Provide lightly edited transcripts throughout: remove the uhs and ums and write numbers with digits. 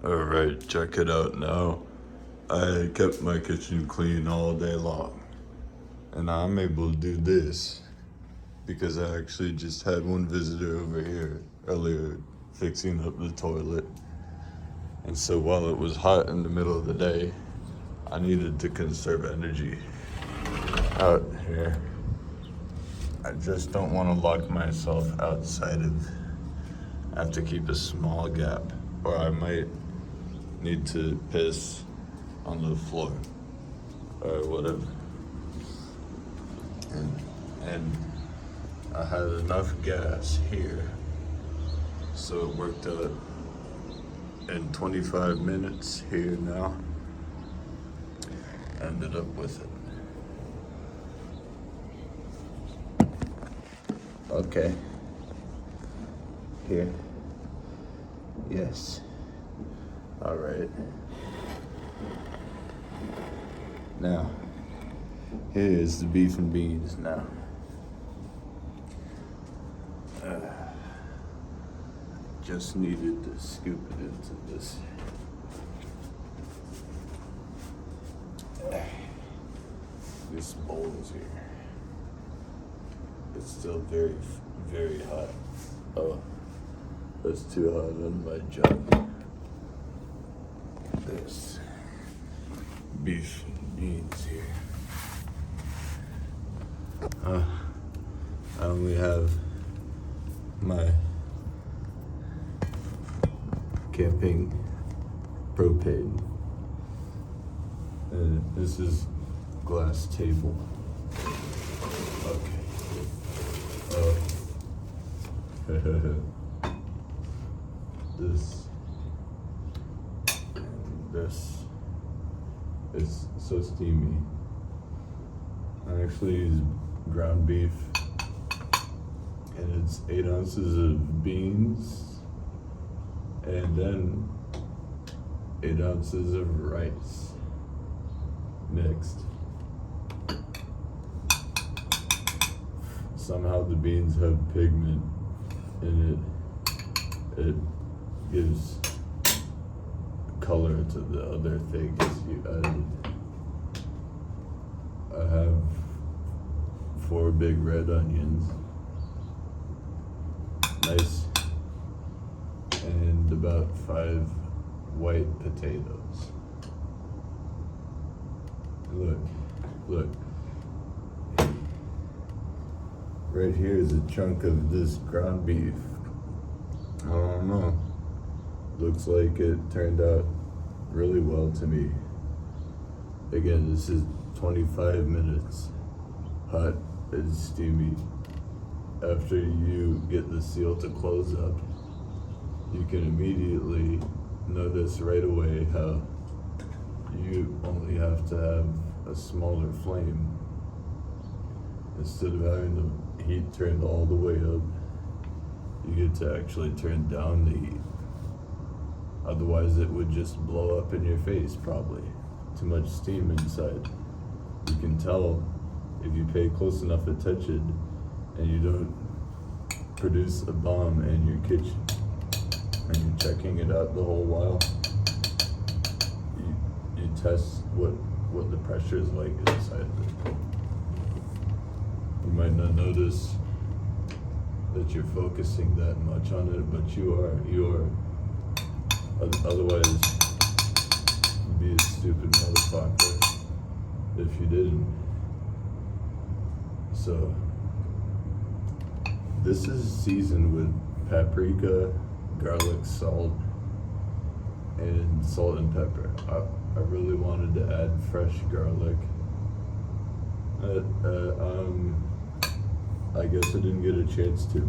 Alright, check it out now. I kept my kitchen clean all day long. And I'm able to do this because I actually just had one visitor over here earlier fixing up the toilet. And so while it was hot in the middle of the day, I needed to conserve energy out here. I just don't want to lock myself outside of. I have to keep a small gap, or I might need to piss on the floor or whatever. And I had enough gas here, so it worked out in 25 minutes here now. Ended up with it. Okay. Here. Yes. All right. Now, here's the beef and beans now. Just needed to scoop it into this. This bowl is here. It's still very, very hot. Oh, that's too hot on my jug. This beef and beans here. I only have my camping propane. And this is glass table. Okay. This is so steamy. I actually use ground beef, and it's 8 ounces of beans, and then 8 ounces of rice mixed. Somehow the beans have pigment in it. It gives color to the other things you added. I have 4 big red onions, nice, and about 5 white potatoes. Look. Right here is a chunk of this ground beef. I don't know. Looks like it turned out really well to me. Again, this is 25 minutes hot and steamy. After you get the seal to close up, you can immediately notice right away how you only have to have a smaller flame. Instead of having the heat turned all the way up, you get to actually turn down the heat. Otherwise it would just blow up in your face probably. Too much steam inside. You can tell if you pay close enough attention and you don't produce a bomb in your kitchen and you're checking it out the whole while. You test what the pressure is like inside of it. You might not notice that you're focusing that much on it, but you are. Otherwise, you'd be a stupid motherfucker if you didn't. So, this is seasoned with paprika, garlic, salt, and pepper. I really wanted to add fresh garlic. I guess I didn't get a chance to.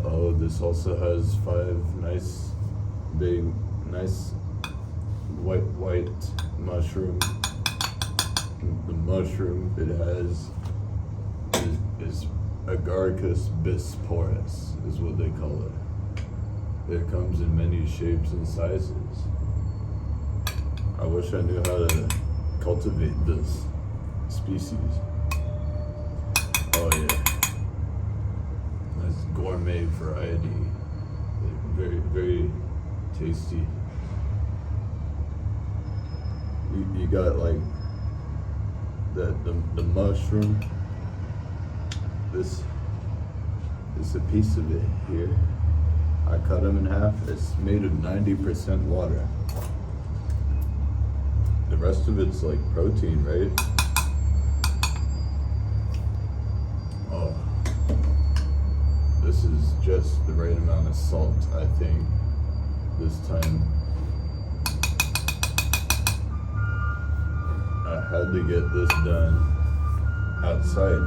Oh, this also has 5 nice white mushroom. The mushroom it has is Agaricus bisporus is what they call it. It comes in many shapes and sizes. I wish I knew how to cultivate this species. Oh yeah. Nice gourmet. gourmet variety. Very, very tasty. Oh, I love it. This is got like the mushroom. This is a piece of it here. I cut them in half. It's made of 90% water. The rest of it's like protein, right? Oh, this is just the right amount of salt, I think, this time. I had to get this done outside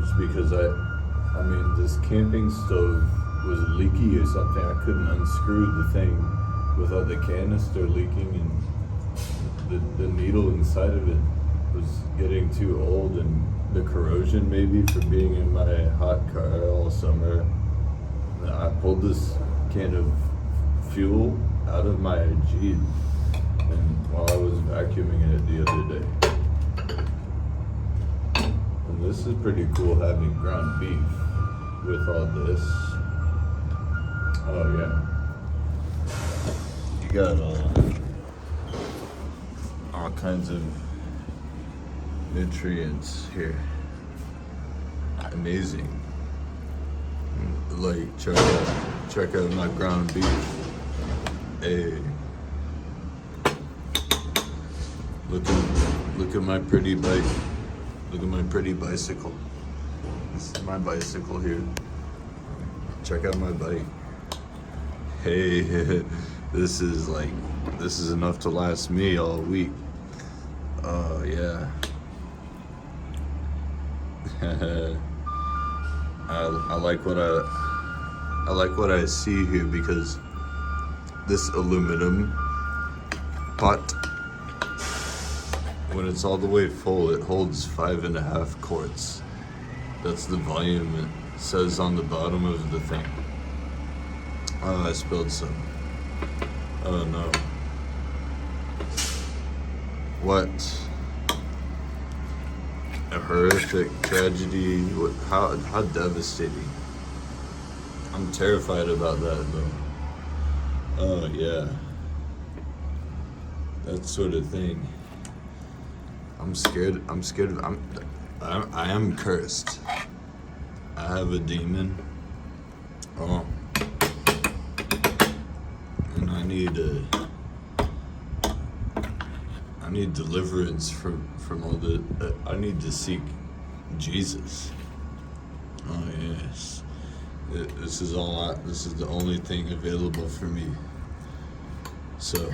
just because I mean, this camping stove was leaky or something. I couldn't unscrew the thing without the canister leaking, and the needle inside of it was getting too old, and the corrosion maybe for being in my hot car all summer. I pulled this can of fuel out of my Jeep and while I was vacuuming it the other day. And this is pretty cool having ground beef with all this. Oh yeah. You got all kinds of nutrients here. Amazing. Like check out my ground beef. Hey. Look at my pretty bike. Look at my pretty bicycle. This is my bicycle here. Check out my bike. Hey, this is enough to last me all week. Oh yeah. I like what I see here, because this aluminum pot, when it's all the way full, it holds 5.5 quarts. That's the volume it says on the bottom of the thing. Oh, I spilled some. Oh no. What a horrific tragedy. How devastating. I'm terrified about that though. Oh yeah. That sort of thing. I'm scared of, I am cursed. I have a demon. Oh. And I need deliverance from all the, I need to seek Jesus. Oh yes. This is the only thing available for me. So,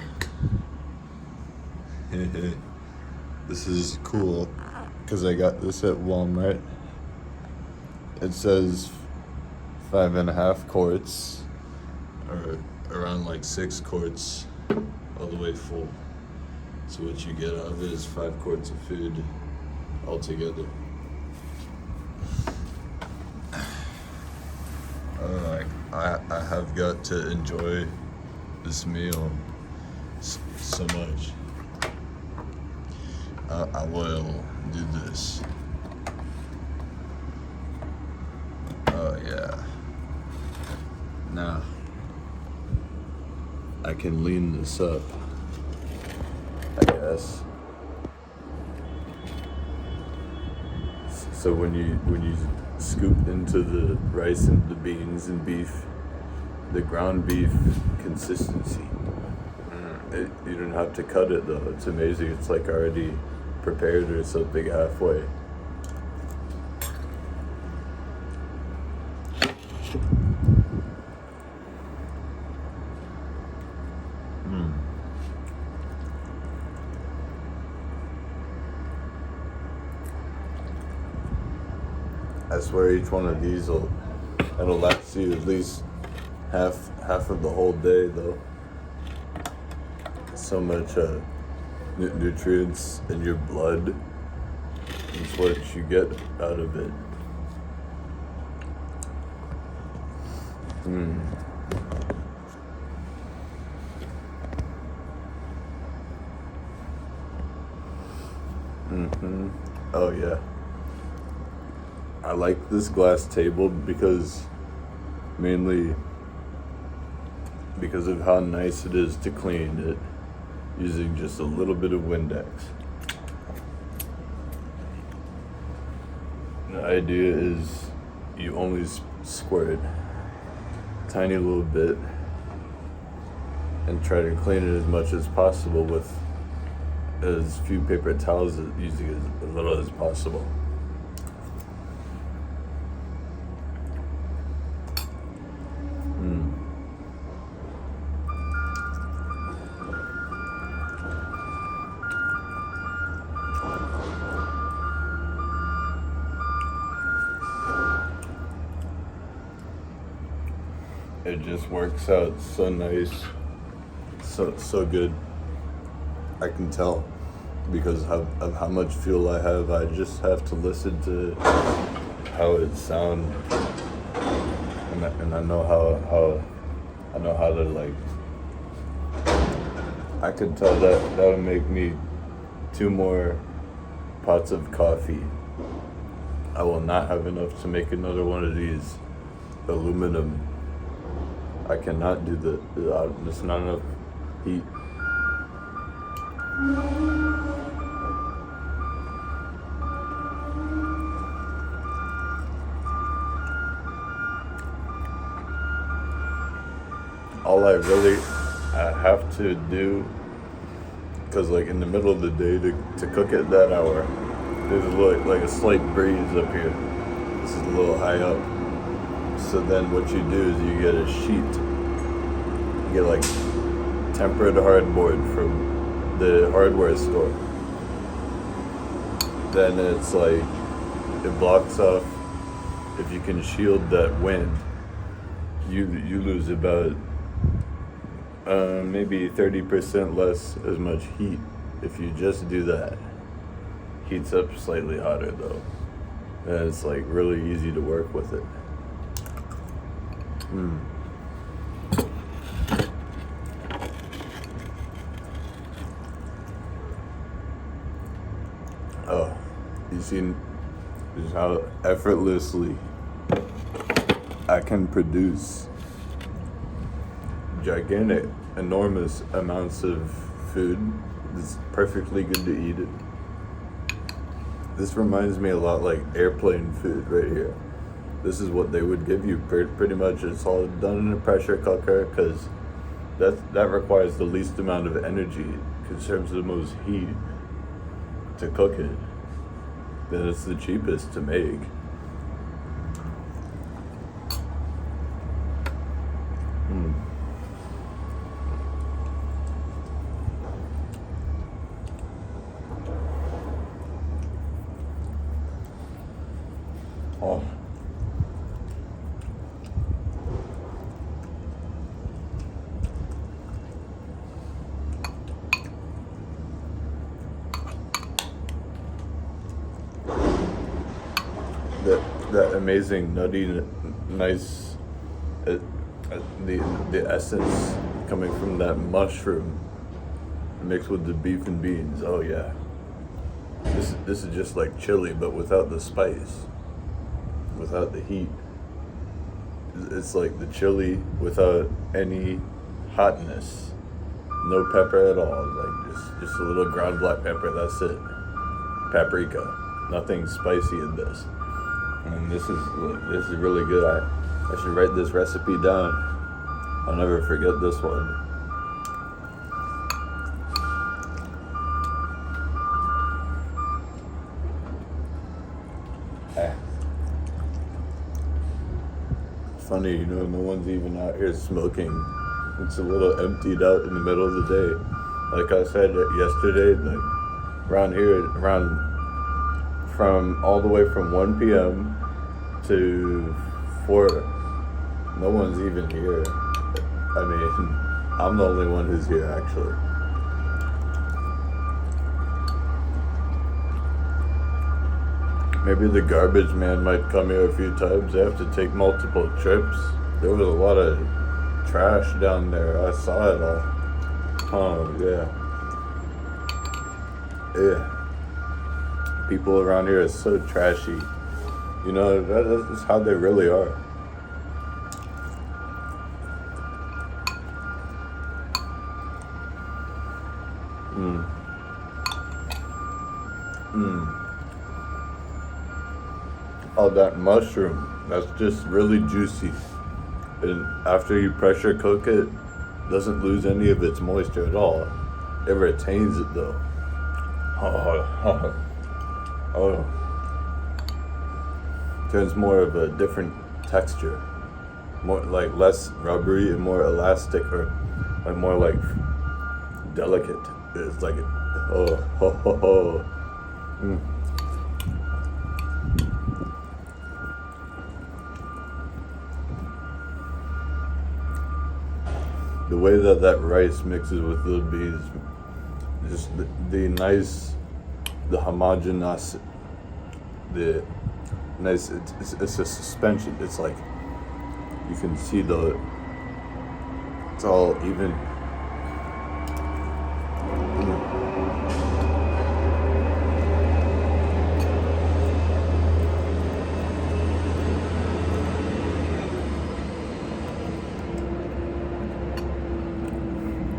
this is cool, because I got this at Walmart. It says 5.5 quarts, or around like 6 quarts, all the way full. So what you get out of it is 5 quarts of food altogether. I have got to enjoy this meal so much. I will do this. Oh yeah. Now I can lean this up, I guess. So when you scoop into the rice and the beans and beef, the ground beef consistency, you don't have to cut it though. It's amazing. It's like already prepared or something halfway. I swear each one of these it'll last you at least half of the whole day though. So much nutrients in your blood. It's what you get out of it. Oh yeah. I like this glass table mainly because of how nice it is to clean it. using just a little bit of Windex. The idea is you only squirt a tiny little bit and try to clean it as much as possible with as few paper towels, using as little as possible. It just works out so nice, so good. I can tell because of how much fuel I have. I just have to listen to how it sounds, and I know how to like. I could tell that would make me 2 more pots of coffee. I will not have enough to make another one of these aluminum. I cannot do there's not enough heat. All I have to do, because like in the middle of the day to cook it that hour, there's like a slight breeze up here. This is a little high up. So then what you do is you get a sheet. You get like tempered hardboard from the hardware store. Then it's like, it blocks off, if you can shield that wind, you lose about maybe 30% less as much heat if you just do that. Heats up slightly hotter though. And it's like really easy to work with it. Oh, you see just how effortlessly I can produce gigantic, enormous amounts of food. It's perfectly good to eat it. This reminds me a lot like airplane food right here. This is what they would give you pretty much. It's all done in a pressure cooker because that requires the least amount of energy, conserves the most heat to cook it. Then it's the cheapest to make. Oh. That amazing nutty, nice, the essence coming from that mushroom mixed with the beef and beans. Oh yeah, this is just like chili, but without the spice, without the heat. It's like the chili without any hotness, no pepper at all. Like just a little ground black pepper. That's it. Paprika. Nothing spicy in this. And this is really good. I should write this recipe down. I'll never forget this one. It's funny, no one's even out here smoking. It's a little emptied out in the middle of the day. Like I said yesterday, like around here, from all the way from 1 p.m. to 4, no one's even here. I mean, I'm the only one who's here actually. Maybe the garbage man might come here a few times. They have to take multiple trips. There was a lot of trash down there. I saw it all. Oh, yeah. Yeah. People around here are so trashy. You know, that's how they really are. Mm. Mm. Oh, that mushroom, that's just really juicy. And after you pressure cook it, doesn't lose any of its moisture at all. It retains it though. Oh, oh. Turns more of a different texture. More like less rubbery and more elastic, or like more like delicate. It's like, oh, ho, ho, ho. Mm. The way that that rice mixes with the beans, just the nice, the homogeneous, the nice, it's a suspension. It's like, you can see it's all even.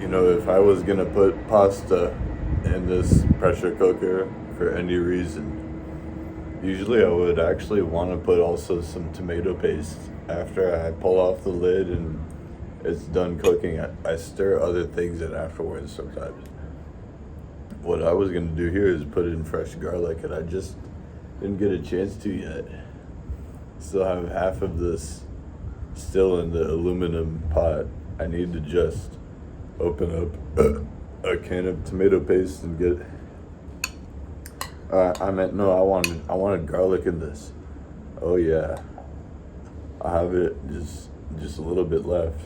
You know, if I was gonna put pasta in this pressure cooker for any reason, usually I would actually want to put also some tomato paste. After I pull off the lid and it's done cooking, I stir other things in afterwards sometimes. What I was gonna do here is put in fresh garlic, and I just didn't get a chance to yet. Still have half of this still in the aluminum pot. I need to just open up a can of tomato paste and get. I wanted garlic in this. Oh yeah, I have it just a little bit left.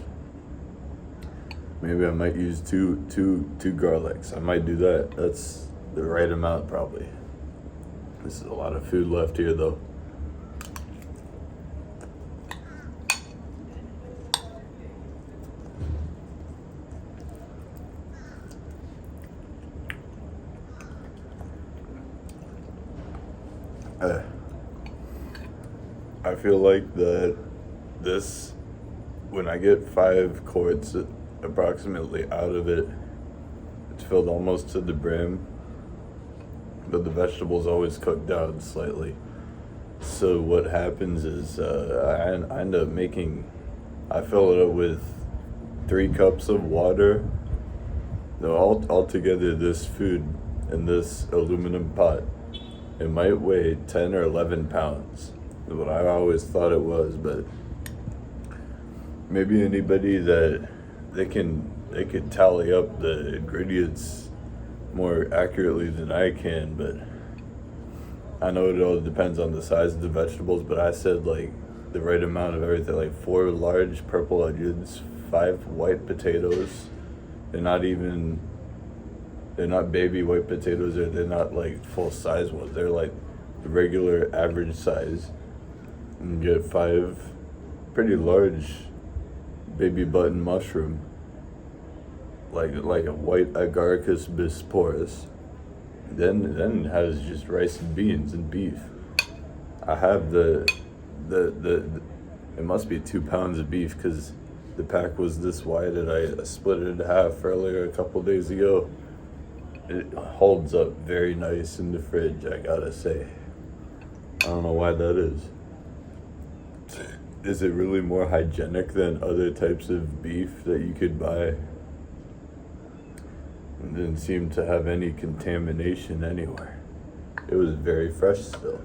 Maybe I might use two garlics. I might do that. That's the right amount probably. This is a lot of food left here though. I feel like when I get 5 quarts approximately out of it, it's filled almost to the brim, but the vegetables always cook down slightly. So what happens is I end up I fill it up with 3 cups of water. No, altogether this food in this aluminum pot, it might weigh 10 or 11 pounds. Is what I always thought it was, but maybe anybody that they could tally up the ingredients more accurately than I can, but I know it all depends on the size of the vegetables, but I said like the right amount of everything, like 4 large purple onions, 5 white potatoes. They're not baby white potatoes, or they're not like full size ones. They're like the regular average size. And get 5 pretty large baby button mushroom, like a white agaricus bisporus. Then it has just rice and beans and beef. I have the it must be 2 pounds of beef, because the pack was this wide and I split it in half earlier a couple days ago. It holds up very nice in the fridge, I gotta say. I don't know why that is. Is it really more hygienic than other types of beef that you could buy? It didn't seem to have any contamination anywhere. It was very fresh still.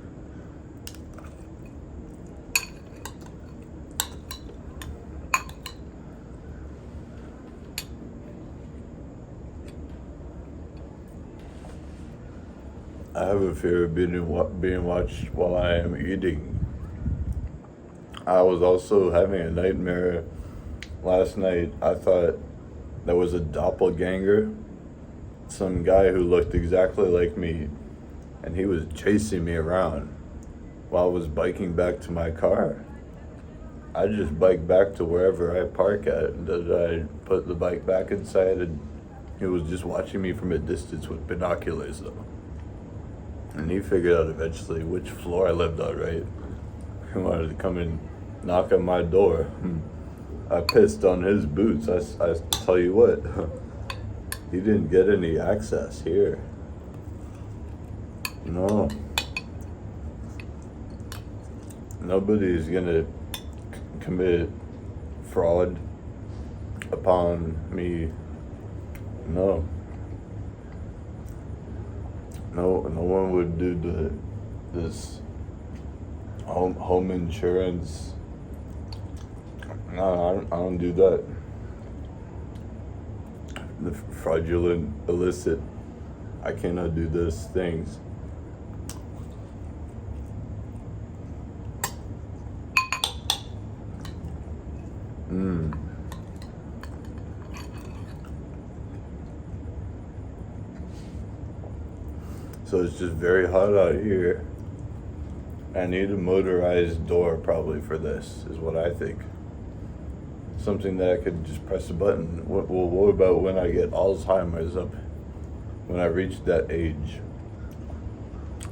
I have a fear of being watched while I am eating. I was also having a nightmare last night. I thought there was a doppelganger, some guy who looked exactly like me, and he was chasing me around while I was biking back to my car. I just biked back to wherever I park at, and then I put the bike back inside, and he was just watching me from a distance with binoculars though. And he figured out eventually which floor I lived on, right? He wanted to come and knock on my door. I pissed on his boots, I tell you what. He didn't get any access here. No. Nobody's gonna commit fraud upon me. No. No one would do this home insurance. No, I don't do that. The fraudulent, illicit. I cannot do those things. So it's just very hot out here. I need a motorized door probably for this, is what I think. Something that I could just press a button. What about when I get Alzheimer's up? When I reach that age,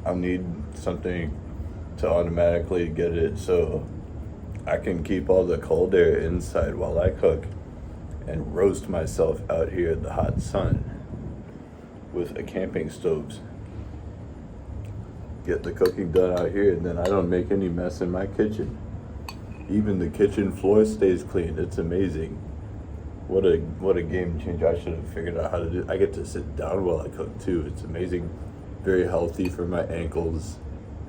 I'll need something to automatically get it so I can keep all the cold air inside while I cook and roast myself out here in the hot sun with a camping stoves. Get the cooking done out here, and then I don't make any mess in my kitchen. Even the kitchen floor stays clean. It's amazing. What a game changer. I should have figured out how to do it. I get to sit down while I cook too. It's amazing. Very healthy for my ankles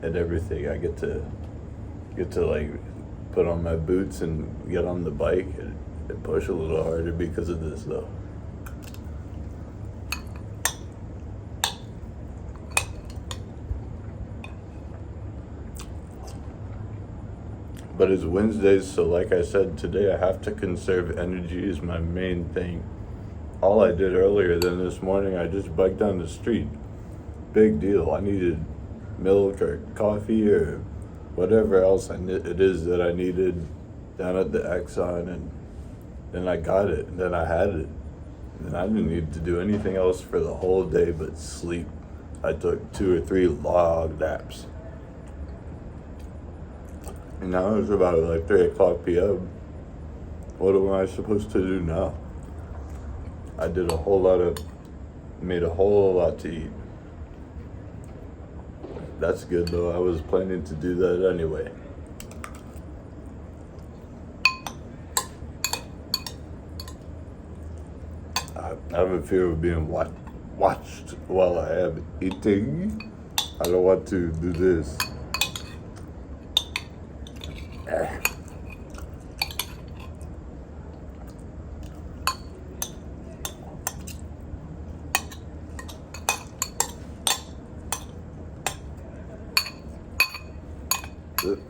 and everything. I get to like put on my boots and get on the bike and push a little harder because of this though. But it's Wednesdays, so like I said, today I have to conserve energy is my main thing. All I did earlier than this morning, I just biked down the street. Big deal. I needed milk or coffee or whatever else it is that I needed down at the Exxon, and then I got it, and then I had it. And I didn't need to do anything else for the whole day but sleep. I took 2 or 3 long naps. And now it's about like 3 o'clock p.m. What am I supposed to do now? I did made a whole lot to eat. That's good though, I was planning to do that anyway. I have a fear of being watched while I am eating. I don't want to do this.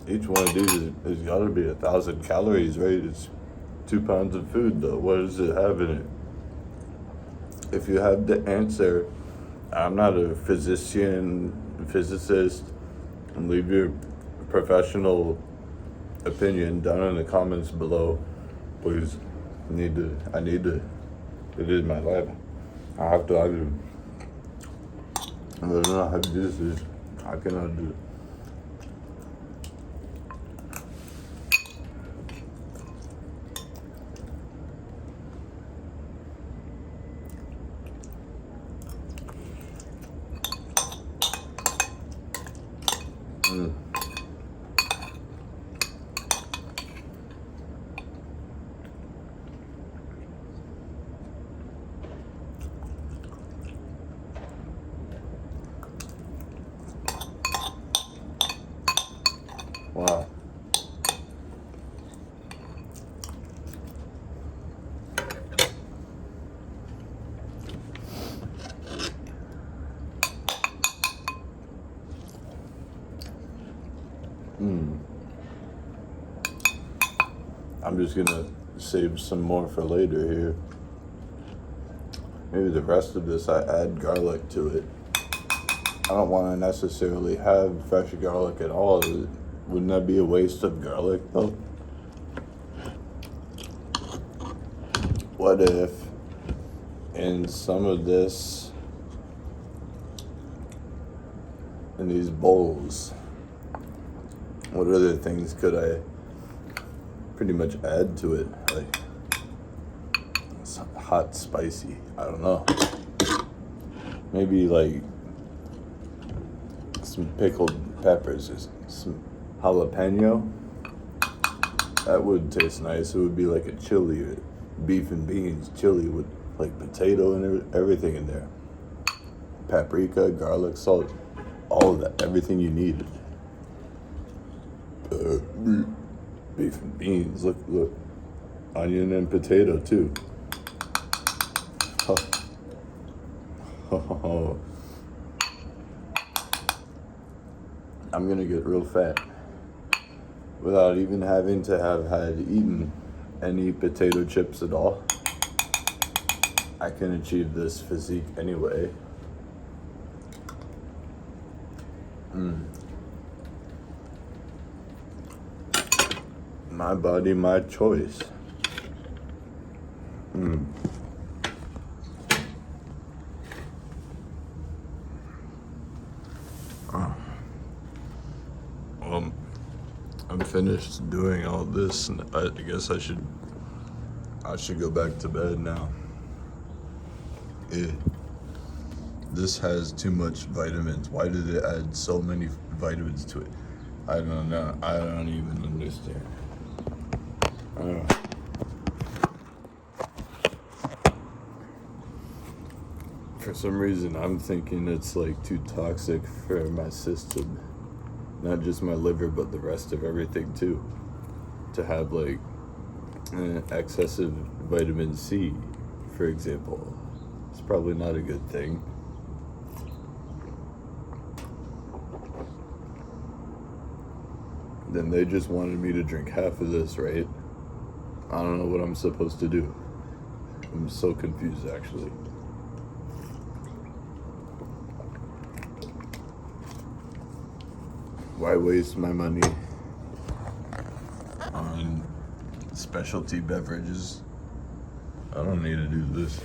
Each one of these has got to be 1,000 calories, right? It's 2 pounds of food though. What does it have in it? If you have the answer, I'm not a physicist, and leave your professional opinion down in the comments below, please. I need to, it is my life. I don't know how to do this. I cannot do it. Wow. I'm just gonna save some more for later here. Maybe the rest of this I add garlic to it. I don't want to necessarily have fresh garlic at all. Wouldn't that be a waste of garlic though? What if in some of this, in these bowls, what other things could I pretty much add to it? Like hot spicy. I don't know. Maybe like some pickled peppers or some jalapeno. That would taste nice. It would be like a chili, or beef and beans chili with like potato and everything in there. Paprika, garlic, salt, all of that, everything you need. Beef and beans, look. Onion and potato too. Oh. I'm gonna get real fat without even having to have had eaten any potato chips at all. I can achieve this physique anyway. My body, my choice. I'm finished doing all this, and I guess I should go back to bed now. This has too much vitamins. Why did it add so many vitamins to it? I don't know. I don't even understand. For some reason, I'm thinking it's like too toxic for my system. Not just my liver, but the rest of everything too. To have like excessive vitamin C, for example. It's probably not a good thing. Then they just wanted me to drink half of this, right? I don't know what I'm supposed to do. I'm so confused, actually. Why waste my money on specialty beverages? I don't need to do this.